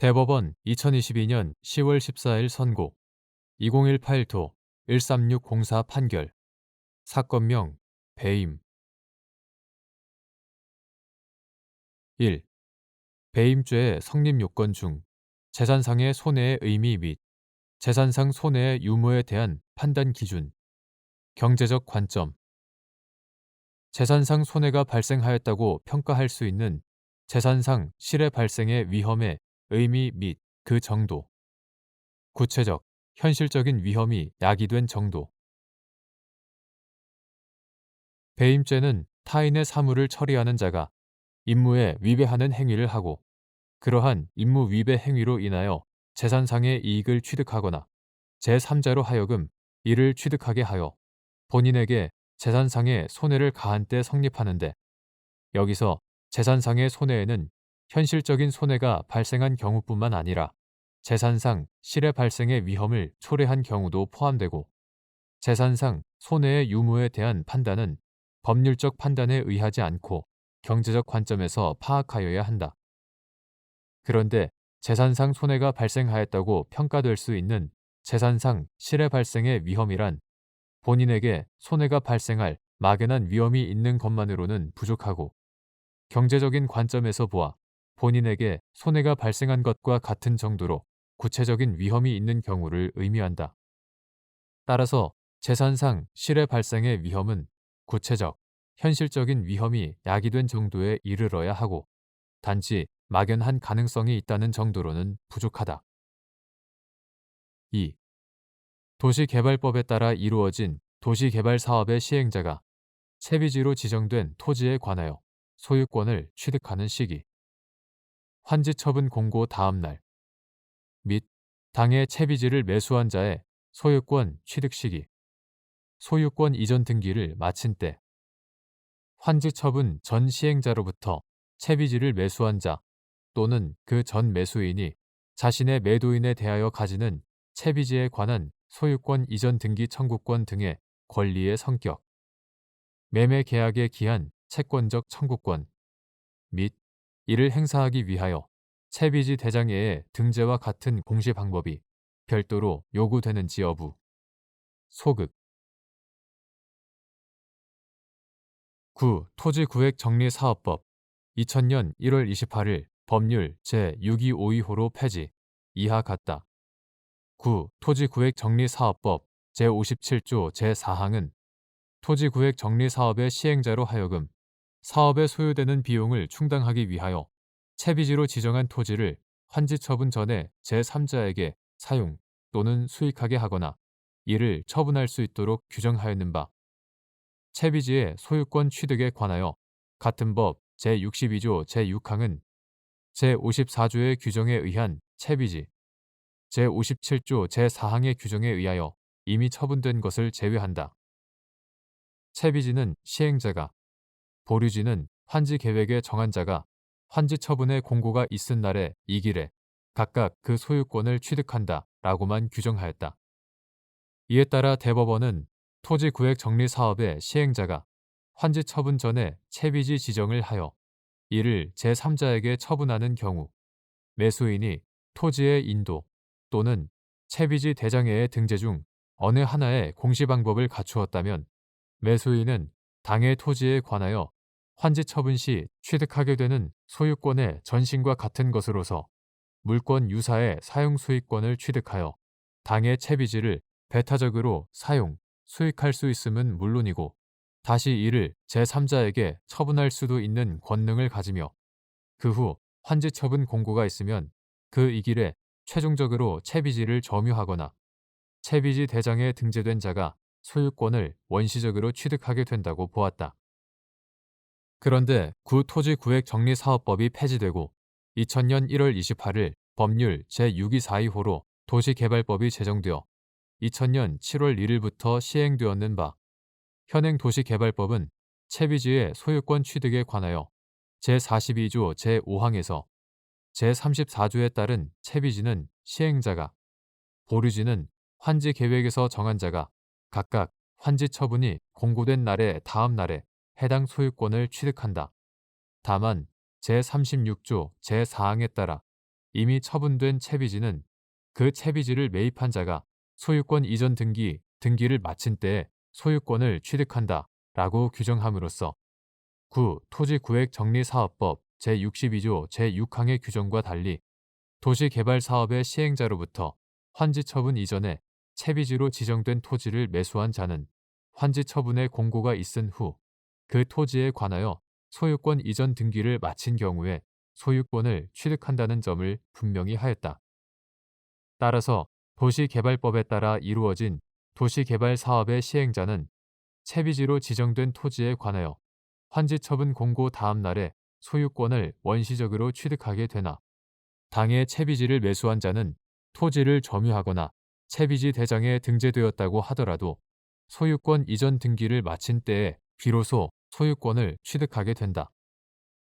대법원 2022년 10월 14일 선고 2018도 13604 판결 사건명 배임 1. 배임죄의 성립 요건 중 재산상의 손해의 의미 및 재산상 손해의 유무에 대한 판단 기준 경제적 관점 재산상 손해가 발생하였다고 평가할 수 있는 재산상 실해 발생의 위험의 의미 및 그 정도 구체적, 현실적인 위험이 야기된 정도 배임죄는 타인의 사물을 처리하는 자가 임무에 위배하는 행위를 하고 그러한 임무 위배 행위로 인하여 재산상의 이익을 취득하거나 제3자로 하여금 이를 취득하게 하여 본인에게 재산상의 손해를 가한 때 성립하는데 여기서 재산상의 손해에는 현실적인 손해가 발생한 경우뿐만 아니라 재산상 실해 발생의 위험을 초래한 경우도 포함되고 재산상 손해의 유무에 대한 판단은 법률적 판단에 의하지 않고 경제적 관점에서 파악하여야 한다. 그런데 재산상 손해가 발생하였다고 평가될 수 있는 재산상 실해 발생의 위험이란 본인에게 손해가 발생할 막연한 위험이 있는 것만으로는 부족하고 경제적인 관점에서 보아 본인에게 손해가 발생한 것과 같은 정도로 구체적인 위험이 있는 경우를 의미한다. 따라서 재산상 실해 발생의 위험은 구체적, 현실적인 위험이 야기된 정도에 이르러야 하고 단지 막연한 가능성이 있다는 정도로는 부족하다. 2. 도시개발법에 따라 이루어진 도시개발 사업의 시행자가 채비지로 지정된 토지에 관하여 소유권을 취득하는 시기, 환지처분 공고 다음 날, 및 당해 채비지를 매수한 자의 소유권 취득 시기, 소유권 이전 등기를 마친 때, 환지처분 전 시행자로부터 채비지를 매수한 자 또는 그 전 매수인이 자신의 매도인에 대하여 가지는 채비지에 관한 소유권 이전 등기 청구권 등의 권리의 성격, 매매 계약의 기한 채권적 청구권 및 이를 행사하기 위하여 채비지 대장에의 등재와 같은 공시 방법이 별도로 요구되는지 여부, 소극 9. 토지구획정리사업법 2000년 1월 28일 법률 제6252호로 폐지, 이하 같다. 9. 토지구획정리사업법 제57조 제4항은 토지구획정리사업의 시행자로 하여금 사업에 소요되는 비용을 충당하기 위하여 채비지로 지정한 토지를 환지처분 전에 제3자에게 사용 또는 수익하게 하거나 이를 처분할 수 있도록 규정하였는 바 채비지의 소유권 취득에 관하여 같은 법 제62조 제6항은 제54조의 규정에 의한 채비지, 제57조 제4항의 규정에 의하여 이미 처분된 것을 제외한다. 채비지는 시행자가, 보류지는 환지 계획에 정한 자가 환지 처분의 공고가 있은 날에 이길에 각각 그 소유권을 취득한다 라고만 규정하였다. 이에 따라 대법원은 토지구획정리사업의 시행자가 환지 처분 전에 채비지 지정을 하여 이를 제3자에게 처분하는 경우 매수인이 토지의 인도 또는 채비지 대장에의 등재 중 어느 하나의 공시 방법을 갖추었다면 매수인은 당해 토지에 관하여 환지 처분 시 취득하게 되는 소유권의 전신과 같은 것으로서 물권 유사의 사용 수익권을 취득하여 당해 채비지를 배타적으로 사용, 수익할 수 있음은 물론이고 다시 이를 제3자에게 처분할 수도 있는 권능을 가지며 그 후 환지 처분 공고가 있으면 그 이길에 최종적으로 채비지를 점유하거나 채비지 대장에 등재된 자가 소유권을 원시적으로 취득하게 된다고 보았다. 그런데 구토지구획정리사업법이 폐지되고 2000년 1월 28일 법률 제6242호로 도시개발법이 제정되어 2000년 7월 1일부터 시행되었는 바 현행 도시개발법은 채비지의 소유권 취득에 관하여 제42조 제5항에서 제34조에 따른 채비지는 시행자가, 보류지는 환지 계획에서 정한 자가 각각 환지 처분이 공고된 날의 다음 날에 해당 소유권을 취득한다. 다만 제36조 제4항에 따라 이미 처분된 채비지는 그 채비지를 매입한 자가 소유권 이전 등기를 마친 때에 소유권을 취득한다 라고 규정함으로써 토지구획정리사업법 제62조 제6항의 규정과 달리 도시개발사업의 시행자로부터 환지처분 이전에 채비지로 지정된 토지를 매수한 자는 환지처분의 공고가 있은 후 그 토지에 관하여 소유권 이전 등기를 마친 경우에 소유권을 취득한다는 점을 분명히 하였다. 따라서 도시개발법에 따라 이루어진 도시개발 사업의 시행자는 채비지로 지정된 토지에 관하여 환지처분 공고 다음 날에 소유권을 원시적으로 취득하게 되나 당해 채비지를 매수한 자는 토지를 점유하거나 채비지 대장에 등재되었다고 하더라도 소유권 이전 등기를 마친 때에 비로소 소유권을 취득하게 된다.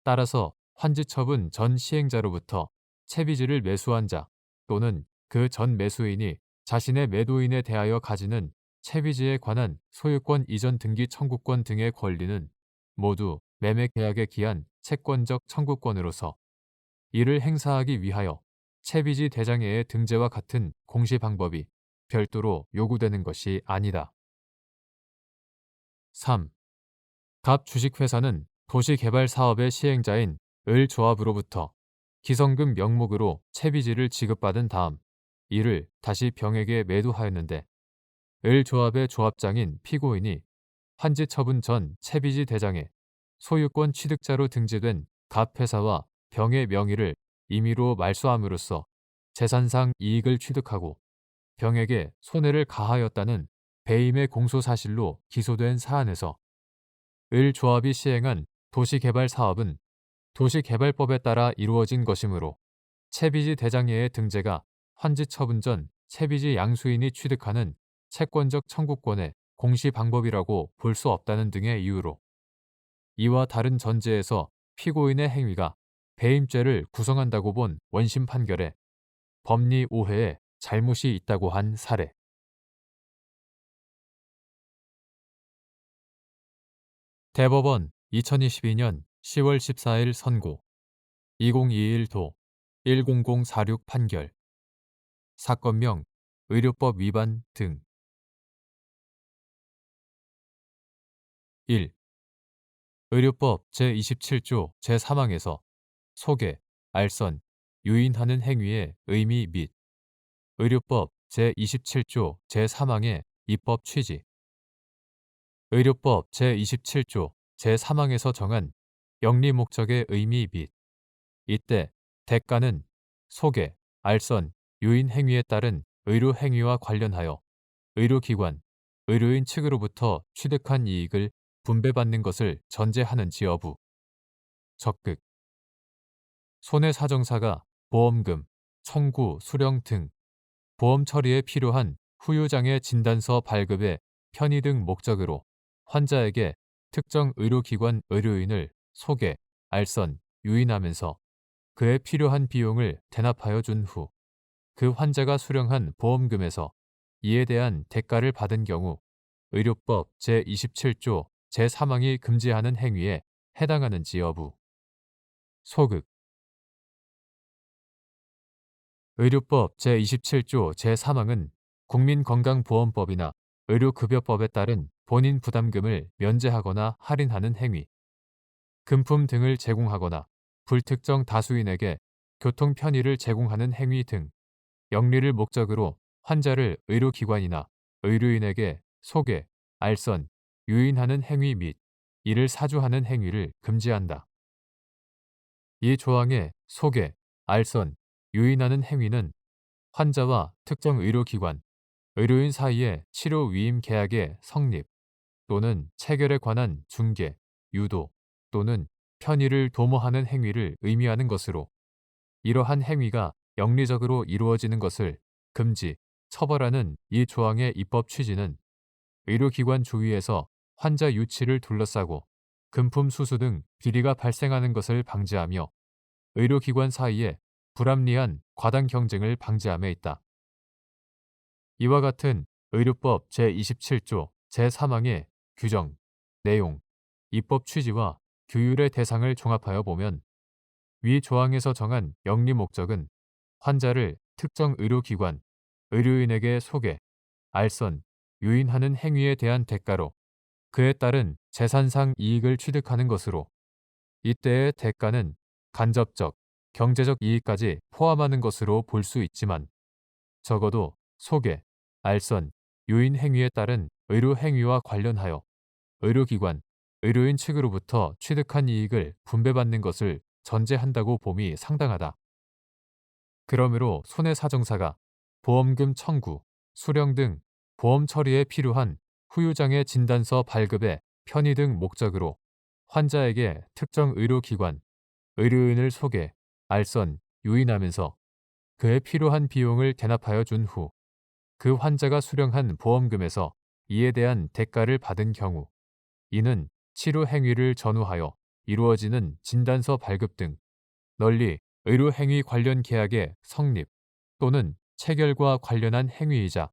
따라서 환지처분 전 시행자로부터 채비지를 매수한 자 또는 그 전 매수인이 자신의 매도인에 대하여 가지는 채비지에 관한 소유권 이전 등기 청구권 등의 권리는 모두 매매 계약에 기한 채권적 청구권으로서 이를 행사하기 위하여 채비지 대장에의 등재와 같은 공시 방법이 별도로 요구되는 것이 아니다. 3. 갑 주식회사는 도시개발 사업의 시행자인 을조합으로부터 기성금 명목으로 채비지를 지급받은 다음 이를 다시 병에게 매도하였는데 을조합의 조합장인 피고인이 환지처분 전 채비지 대장에 소유권 취득자로 등재된 갑회사와 병의 명의를 임의로 말소함으로써 재산상 이익을 취득하고 병에게 손해를 가하였다는 배임의 공소사실로 기소된 사안에서 을조합이 시행한 도시개발 사업은 도시개발법에 따라 이루어진 것이므로 채비지 대장에의 등재가 환지처분 전 채비지 양수인이 취득하는 채권적 청구권의 공시 방법이라고 볼 수 없다는 등의 이유로 이와 다른 전제에서 피고인의 행위가 배임죄를 구성한다고 본 원심 판결에 법리 오해에 잘못이 있다고 한 사례. 대법원 2022년 10월 14일 선고 2021도 10046 판결 사건명 의료법 위반 등 1. 의료법 제27조 제3항에서 소개, 알선, 유인하는 행위의 의미 및 의료법 제27조 제3항의 입법 취지 의료법 제27조 제3항에서 정한 영리 목적의 의미 및 이때 대가는 소개, 알선, 유인 행위에 따른 의료 행위와 관련하여 의료기관, 의료인 측으로부터 취득한 이익을 분배받는 것을 전제하는지 여부. 적극. 손해사정사가 보험금, 청구, 수령 등 보험 처리에 필요한 후유장애 진단서 발급의 편의 등 목적으로 환자에게 특정 의료기관 의료인을 소개, 알선, 유인하면서 그에 필요한 비용을 대납하여 준 후 그 환자가 수령한 보험금에서 이에 대한 대가를 받은 경우 의료법 제27조 제3항이 금지하는 행위에 해당하는지 여부. 소극. 의료법 제27조 제3항은 국민건강보험법이나 의료급여법에 따른 본인 부담금을 면제하거나 할인하는 행위, 금품 등을 제공하거나 불특정 다수인에게 교통 편의를 제공하는 행위 등 영리를 목적으로 환자를 의료기관이나 의료인에게 소개, 알선, 유인하는 행위 및 이를 사주하는 행위를 금지한다. 이 조항의 소개, 알선, 유인하는 행위는 환자와 특정 의료기관, 의료인 사이의 치료 위임 계약의 성립 또는 체결에 관한 중개, 유도 또는 편의를 도모하는 행위를 의미하는 것으로 이러한 행위가 영리적으로 이루어지는 것을 금지, 처벌하는 이 조항의 입법 취지는 의료기관 주위에서 환자 유치를 둘러싸고 금품 수수 등 비리가 발생하는 것을 방지하며 의료기관 사이에 불합리한 과당 경쟁을 방지함에 있다. 이와 같은 의료법 제27조 제3항의 규정, 내용, 입법 취지와 규율의 대상을 종합하여 보면 위 조항에서 정한 영리 목적은 환자를 특정 의료기관, 의료인에게 소개, 알선, 유인하는 행위에 대한 대가로 그에 따른 재산상 이익을 취득하는 것으로 이때의 대가는 간접적, 경제적 이익까지 포함하는 것으로 볼 수 있지만 적어도 소개, 알선, 유인 행위에 따른 의료 행위와 관련하여 의료기관, 의료인 측으로부터 취득한 이익을 분배받는 것을 전제한다고 봄이 상당하다. 그러므로 손해사정사가 보험금 청구, 수령 등 보험 처리에 필요한 후유장애 진단서 발급의 편의 등 목적으로 환자에게 특정 의료기관, 의료인을 소개, 알선, 유인하면서 그에 필요한 비용을 대납하여 준 후 그 환자가 수령한 보험금에서 이에 대한 대가를 받은 경우 이는 치료 행위를 전후하여 이루어지는 진단서 발급 등 널리 의료행위 관련 계약의 성립 또는 체결과 관련한 행위이자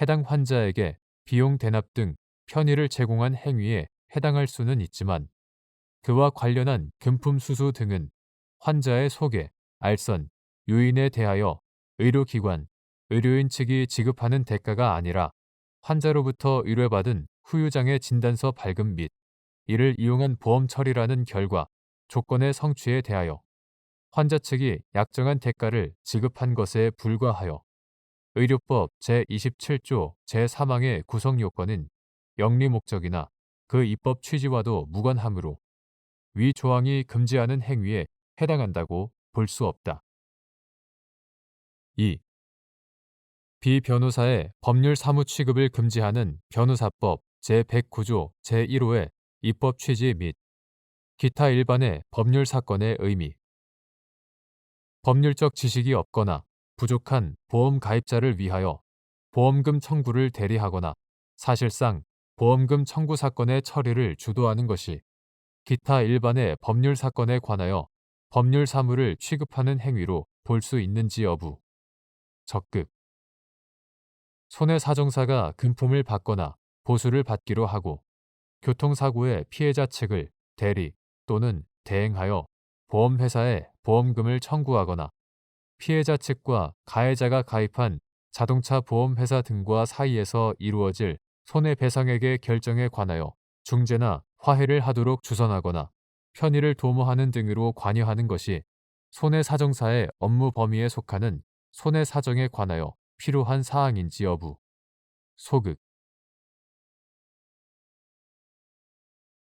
해당 환자에게 비용 대납 등 편의를 제공한 행위에 해당할 수는 있지만 그와 관련한 금품 수수 등은 환자의 소개, 알선, 유인에 대하여 의료기관, 의료인 측이 지급하는 대가가 아니라 환자로부터 의뢰받은 후유장애 진단서 발급 및 이를 이용한 보험 처리라는 결과, 조건의 성취에 대하여 환자 측이 약정한 대가를 지급한 것에 불과하여 의료법 제27조 제3항의 구성 요건은 영리 목적이나 그 입법 취지와도 무관하므로 위 조항이 금지하는 행위에 해당한다고 볼 수 없다. 2. 비변호사의 법률 사무 취급을 금지하는 변호사법 제109조 제1호의 입법 취지 및 기타 일반의 법률 사건의 의미. 법률적 지식이 없거나 부족한 보험 가입자를 위하여 보험금 청구를 대리하거나 사실상 보험금 청구 사건의 처리를 주도하는 것이 기타 일반의 법률 사건에 관하여 법률 사무를 취급하는 행위로 볼 수 있는지 여부. 적극. 손해사정사가 금품을 받거나 보수를 받기로 하고 교통사고의 피해자 측을 대리 또는 대행하여 보험회사에 보험금을 청구하거나 피해자 측과 가해자가 가입한 자동차 보험회사 등과 사이에서 이루어질 손해배상액의 결정에 관하여 중재나 화해를 하도록 주선하거나 편의를 도모하는 등으로 관여하는 것이 손해사정사의 업무 범위에 속하는 손해사정에 관하여 필요한 사항인지 여부. 소극.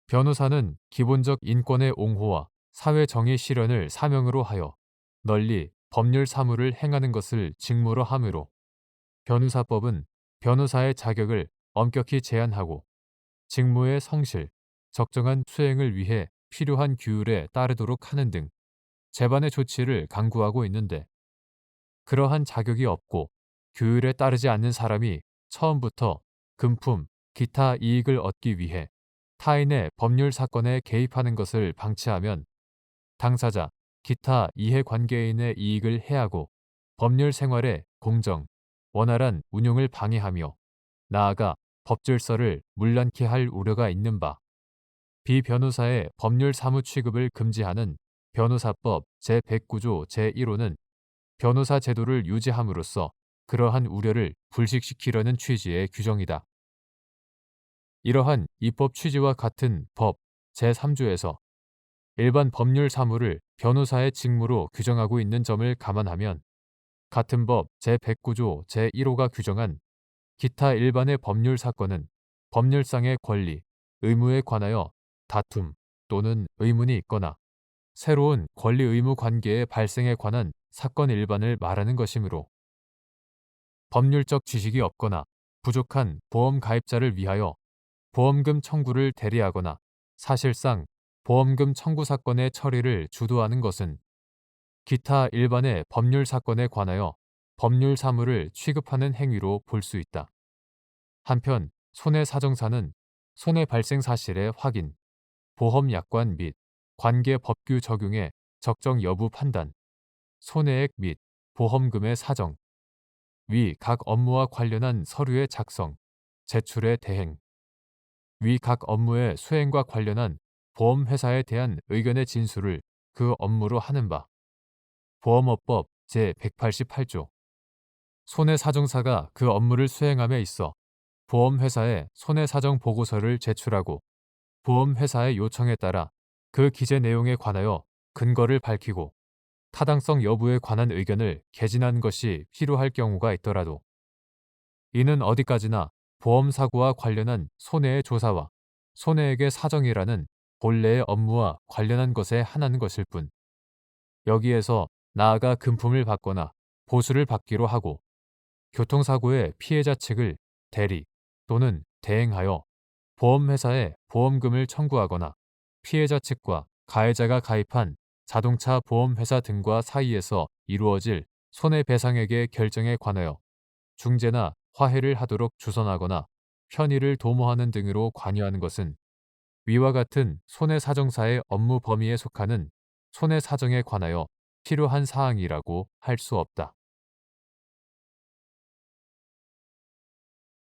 변호사는 기본적 인권의 옹호와 사회 정의 실현을 사명으로 하여 널리 법률 사무를 행하는 것을 직무로 하므로 변호사법은 변호사의 자격을 엄격히 제한하고 직무의 성실, 적정한 수행을 위해 필요한 규율에 따르도록 하는 등 제반의 조치를 강구하고 있는데 그러한 자격이 없고 규율에 따르지 않는 사람이 처음부터 금품, 기타 이익을 얻기 위해 타인의 법률 사건에 개입하는 것을 방치하면 당사자, 기타 이해관계인의 이익을 해하고 법률 생활의 공정, 원활한 운용을 방해하며 나아가 법질서를 문란케 할 우려가 있는 바 비변호사의 법률 사무 취급을 금지하는 변호사법 제109조 제1호는 변호사 제도를 유지함으로써 그러한 우려를 불식시키려는 취지의 규정이다. 이러한 입법 취지와 같은 법 제3조에서 일반 법률 사무를 변호사의 직무로 규정하고 있는 점을 감안하면 같은 법 제109조 제1호가 규정한 기타 일반의 법률 사건은 법률상의 권리, 의무에 관하여 다툼 또는 의문이 있거나 새로운 권리 의무 관계의 발생에 관한 사건 일반을 말하는 것이므로 법률적 지식이 없거나 부족한 보험 가입자를 위하여 보험금 청구를 대리하거나 사실상 보험금 청구 사건의 처리를 주도하는 것은 기타 일반의 법률 사건에 관하여 법률 사무를 취급하는 행위로 볼 수 있다. 한편 손해사정사는 손해 발생 사실의 확인, 보험 약관 및 관계 법규 적용의 적정 여부 판단, 손해액 및 보험금의 사정, 위 각 업무와 관련한 서류의 작성, 제출의 대행, 위 각 업무의 수행과 관련한 보험회사에 대한 의견의 진술을 그 업무로 하는 바, 보험업법 제188조 손해사정사가 그 업무를 수행함에 있어 보험회사에 손해사정 보고서를 제출하고 보험회사의 요청에 따라 그 기재 내용에 관하여 근거를 밝히고 타당성 여부에 관한 의견을 개진한 것이 필요할 경우가 있더라도 이는 어디까지나 보험사고와 관련한 손해의 조사와 손해액의 사정이라는 본래의 업무와 관련한 것에 한한 것일 뿐 여기에서 나아가 금품을 받거나 보수를 받기로 하고 교통사고의 피해자 측을 대리 또는 대행하여 보험회사에 보험금을 청구하거나 피해자 측과 가해자가 가입한 자동차 보험회사 등과 사이에서 이루어질 손해배상액의 결정에 관하여 중재나 화해를 하도록 주선하거나 편의를 도모하는 등으로 관여하는 것은 위와 같은 손해사정사의 업무 범위에 속하는 손해사정에 관하여 필요한 사항이라고 할 수 없다.